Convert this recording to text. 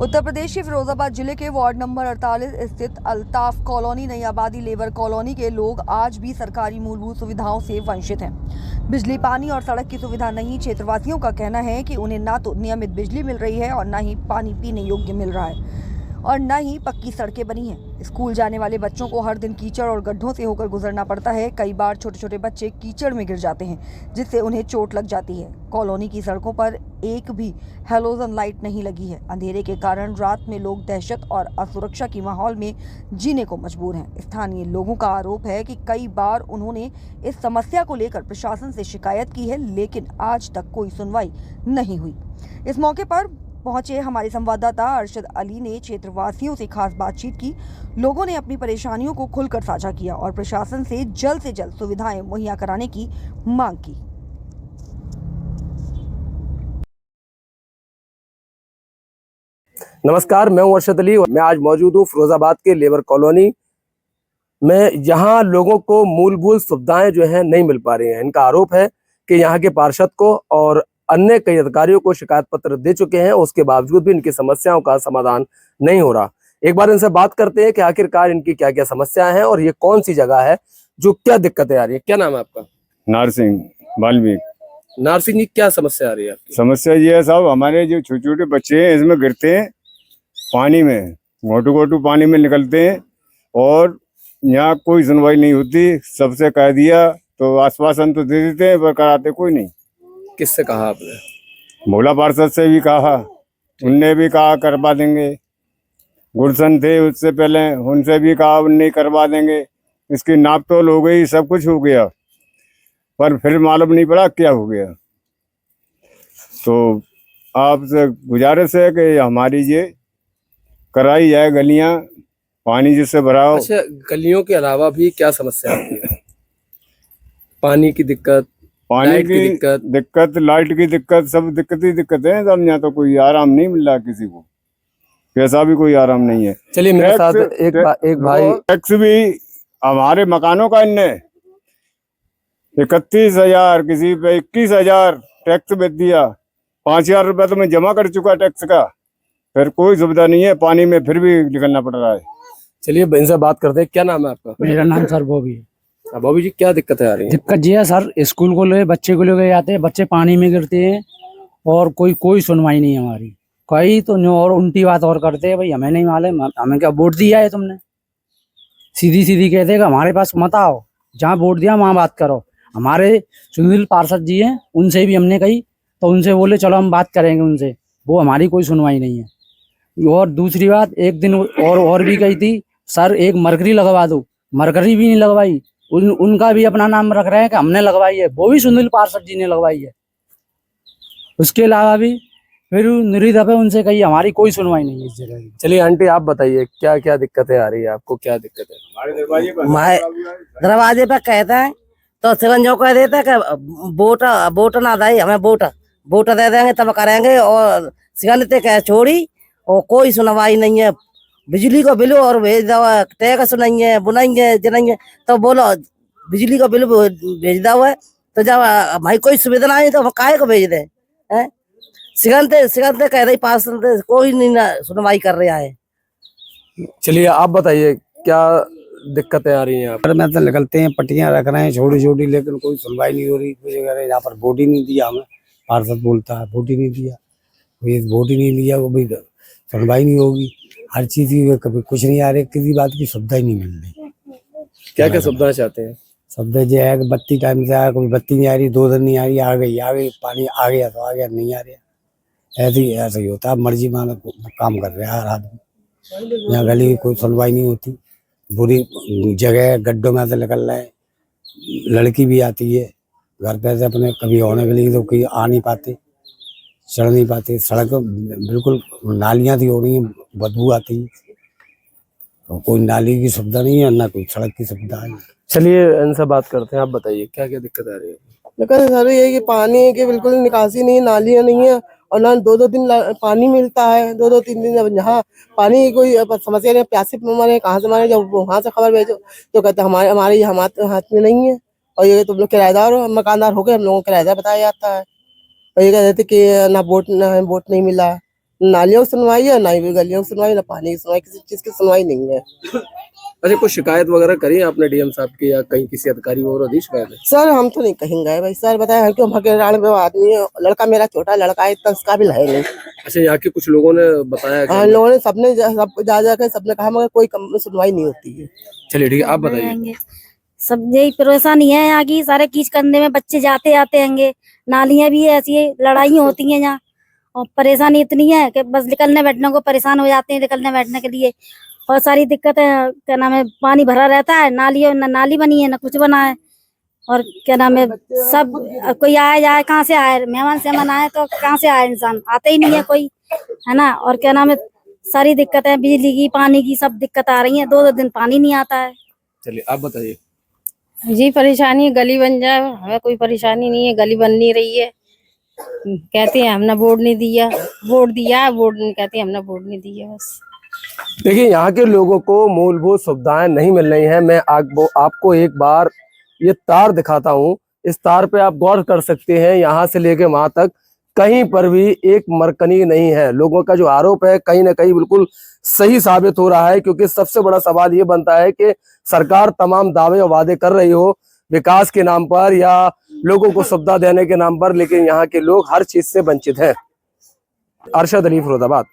उत्तर प्रदेश के फिरोजाबाद जिले के वार्ड नंबर 48 स्थित अल्ताफ कॉलोनी नई आबादी लेबर कॉलोनी के लोग आज भी सरकारी मूलभूत सुविधाओं से वंचित हैं। बिजली, पानी और सड़क की सुविधा नहीं। क्षेत्रवासियों का कहना है कि उन्हें ना तो नियमित बिजली मिल रही है और ना ही पानी पीने योग्य मिल रहा है और न ही पक्की सड़कें बनी हैं। स्कूल जाने वाले बच्चों को हर दिन कीचड़ और गड्ढों से होकर गुजरना पड़ता है। कई बार छोटे छोटे बच्चे कीचड़ में गिर जाते हैं जिससे उन्हें चोट लग जाती है। कॉलोनी की सड़कों पर एक भी हैलोजन लाइट नहीं लगी है। अंधेरे के कारण रात में लोग दहशत और असुरक्षा की माहौल में जीने को मजबूर हैं। स्थानीय लोगों का आरोप है कि कई बार उन्होंने इस समस्या को लेकर प्रशासन से शिकायत की है, लेकिन आज तक कोई सुनवाई नहीं हुई। इस मौके पर पहुंचे हमारे संवाददाता अरशद अली ने क्षेत्रवासियों से खास बातचीत की। लोगों ने अपनी परेशानियों को खुलकर साझा किया और प्रशासन से जल्द सुविधाएं मुहैया कराने की मांग की। नमस्कार, मैं हूं अरशद अली। मैं आज मौजूद हूं फिरोजाबाद के लेबर कॉलोनी में। यहाँ लोगों को मूलभूत सुविधाएं जो हैं नहीं मिल पा रही हैं। इनका आरोप है कि यहाँ के पार्षद को और अन्य कई अधिकारियों को शिकायत पत्र दे चुके हैं, उसके बावजूद भी इनकी समस्याओं का समाधान नहीं हो रहा। एक बार इनसे बात करते हैं कि आखिरकार इनकी क्या क्या समस्याएं हैं और ये कौन सी जगह है जो क्या दिक्कतें आ रही है। क्या नाम है आपका? नारसिंह वाल्मीकि। नारसिंह जी, क्या समस्या आ रही है आपकी? समस्या ये है साहब, हमारे जो छोटे छोटे बच्चे हैं इसमें गिरते हैं पानी में, घोटू घोटू पानी में निकलते हैं और यहाँ कोई सुनवाई नहीं होती। सबसे कह दिया तो आश्वासन तो दे देते हैं पर कराते कोई नहीं। किससे कहा आपने? भोला पार्षद से भी कहा, उनने भी कहा करवा देंगे। गुलशन थे उससे पहले, उनसे भी कहा उनने करवा देंगे। इसकी नाप तोल हो गई, सब कुछ हो गया, पर फिर मालूम नहीं पड़ा क्या हो गया। तो आपसे गुजारिश है कि हमारी ये कराई जाए गलियां, पानी जिससे भरा हो। अच्छा, गलियों के अलावा भी क्या समस्या आती है? पानी की दिक्कत, पानी लाइट की दिक्कत, लाइट की दिक्कत, सब दिक्कत ही दिक्कत है। सब यहाँ तो कोई आराम नहीं मिल रहा किसी को, कैसा भी कोई आराम नहीं है। चलिए मेरे साथ एक भाई। टैक्स भी हमारे मकानों का इनने 31,000, किसी पे 21,000 टैक्स बेच दिया। 5,000 रुपये तो मैं जमा कर चुका टैक्स का, फिर कोई सुविधा नहीं है। पानी में फिर भी निकलना पड़ रहा है। चलिए इनसे बात करते हैं। क्या नाम है आपका? मेरा नाम सर बॉबी है। बॉबी जी, क्या दिक्कतें आ रही हैं? दिक्कत ये है सर, स्कूल को ले बच्चे को लेके जाते हैं, बच्चे पानी में गिरते हैं और कोई सुनवाई नहीं है हमारी। कई तो और उल्टी बात और करते हैं, भाई हमें नहीं मालूम, हमें क्या वोट दिया है तुमने? सीधी सीधी कहते हैं कि हमारे पास मत आओ, जहाँ वोट दिया वहाँ बात करो। हमारे सुनील पार्षद जी हैं, उनसे भी हमने कही तो उनसे बोले चलो हम बात करेंगे उनसे, वो हमारी कोई सुनवाई नहीं है। और दूसरी बात, एक दिन और भी कही थी सर एक मरकरी लगवा दो, मरकरी भी नहीं लगवाई। उनका भी अपना नाम रख रहे हैं कि हमने लगवाई है, वो भी सुनील पार्षद जी ने लगवाई है। उसके अलावा भी फिर निरीदप है, उनसे कही हमारी कोई सुनवाई नहीं है इस जगह की। चलिए आंटी, आप बताइए क्या क्या दिक्कतें आ रही है आपको? क्या दिक्कत है? हमारे दरवाजे पर दरवाजे पे कहते हैं तो सेवन जो कह देते हैं कि वोट ना दे, हमें वोट दे देंगे तब करेंगे, और सिगनते कह छोड़ी और कोई सुनवाई नहीं है। बिजली का बिल और भेज दो, टैक्स नहीं है, बुनाएंगे जनाएंगे तो बोलो बिजली का बिल भेज दो है, तो जब भाई कोई सुविधा नहीं तो काहे को भेज दे? सिगनते कह रही पास कोई नहीं ना सुनवाई कर रहा है। चलिए आप बताइए क्या दिक्कतें आ रही हैं आप? में तो निकलते हैं, पट्टियां रख रहे हैं छोटी छोटी, लेकिन कोई सुनवाई नहीं हो रही। कोई जगह यहाँ पर वोट ही नहीं दिया हमें, पार्षद बोलता है वोट ही नहीं दिया, कोई वोट ही नहीं लिया, वो भी सुनवाई नहीं होगी। हर चीज की कभी कुछ नहीं आ रही, किसी बात की सुविधा ही नहीं मिल रही। क्या क्या सुविधाएं चाहते हैं? सुविधा जो है कि बत्ती टाइम से आया, कोई बत्ती नहीं आ रही, 2 दिन नहीं आ रही, आ गई, पानी आ गया तो आ गया, नहीं आ रहा। ऐसे ही होता है, मर्जी मानो काम कर रहे हैं हर आदमी। यहाँ गली कोई सुनवाई नहीं होती, बुरी जगह गड्ढों में से निकल रहे हैं। लड़की भी आती है घर पे से अपने कभी होने के लिए, तो कोई आ नहीं पाते, चढ़ नहीं पाते। सड़क बिल्कुल नालियां थी हो रही हैं, बदबू आती है। कोई नाली की सुविधा नहीं है, ना कोई सड़क की सुविधा है। चलिए इनसे बात करते हैं। आप बताइए क्या क्या दिक्कत आ रही है? लेकिन सर ये कि पानी की बिल्कुल निकासी नहीं है, नालियाँ नहीं है, और ना 2-2 दिन पानी मिलता है। 2-2 3 दिन जब यहाँ पानी की कोई समस्या नहीं, प्यासे मरे कहाँ से मारे, जब वहाँ से खबर भेजो तो कहते हमारे हाथ में नहीं है, और ये तुम लोग किराएदार हो, मकानदार हो गए, हम लोगों को किराएदार बताया जाता है। और ये कहते कि ना वोट नहीं मिला, नालियों की सुनवाई है, ना ही गलियों की सुनवाई, ना पानी की सुनवाई, किसी चीज की सुनवाई नहीं है। अच्छा, कुछ शिकायत वगैरह करी है आपने डीएम साहब की या कहीं किसी अधिकारी को और दी शिकायत है? सर हम तो नहीं कहीं गए भाई, सर बताया कि हम हकीरान में आदमी है, लड़का मेरा छोटा लड़का है, इतना उसका भी है नहीं। अच्छा, यहाँ के कुछ लोगों ने बताया कि लोगों ने सबने सब जा जाकर सबने कहा मगर कोई सुनवाई नहीं होती है। चलिए ठीक है, आप बताइए। सब यही परेशानी है यहाँ की, सारे कीच करने में बच्चे जाते आते हैंगे, नालियां भी ऐसी है, लड़ाई होती है यहाँ, और परेशानी इतनी है कि बस निकलने बैठने को परेशान हो जाते हैं, निकलने बैठने के लिए बहुत सारी दिक्कत है। क्या नाम है, पानी भरा रहता है, न नाली बनी है न कुछ बना है, और क्या नाम है, सब कोई आए जाए, कहाँ से आए, मेहमान सेहमान आए तो कहाँ से आए, इंसान आते ही नहीं है कोई, है ना। और क्या नाम है, सारी दिक्कत है, बिजली की पानी की सब दिक्कत आ रही है, 2-2 दिन पानी नहीं आता है। चलिए आप बताइए। जी परेशानी है, गली बन जाए, हमें कोई परेशानी नहीं है, गली बन नहीं रही है। कहते हैं हमने बोर्ड नहीं दिया, बोर्ड दिया, बोर्ड नहीं, कहते हैं हमने बोर्ड नहीं दिया। बस देखिए, यहाँ के लोगों को मूलभूत सुविधाएं नहीं मिल रही हैं। मैं आपको एक बार ये तार दिखाता हूँ, इस तार पे आप गौर कर सकते हैं, यहाँ से लेके वहां तक कहीं पर भी एक मरकनी नहीं है। लोगों का जो आरोप है कहीं ना कहीं बिल्कुल सही साबित हो रहा है, क्योंकि सबसे बड़ा सवाल ये बनता है कि सरकार तमाम दावे और वादे कर रही हो विकास के नाम पर या लोगों को सुविधा देने के नाम पर, लेकिन यहाँ के लोग हर चीज से वंचित हैं। अरशद अली, फिरोजाबाद।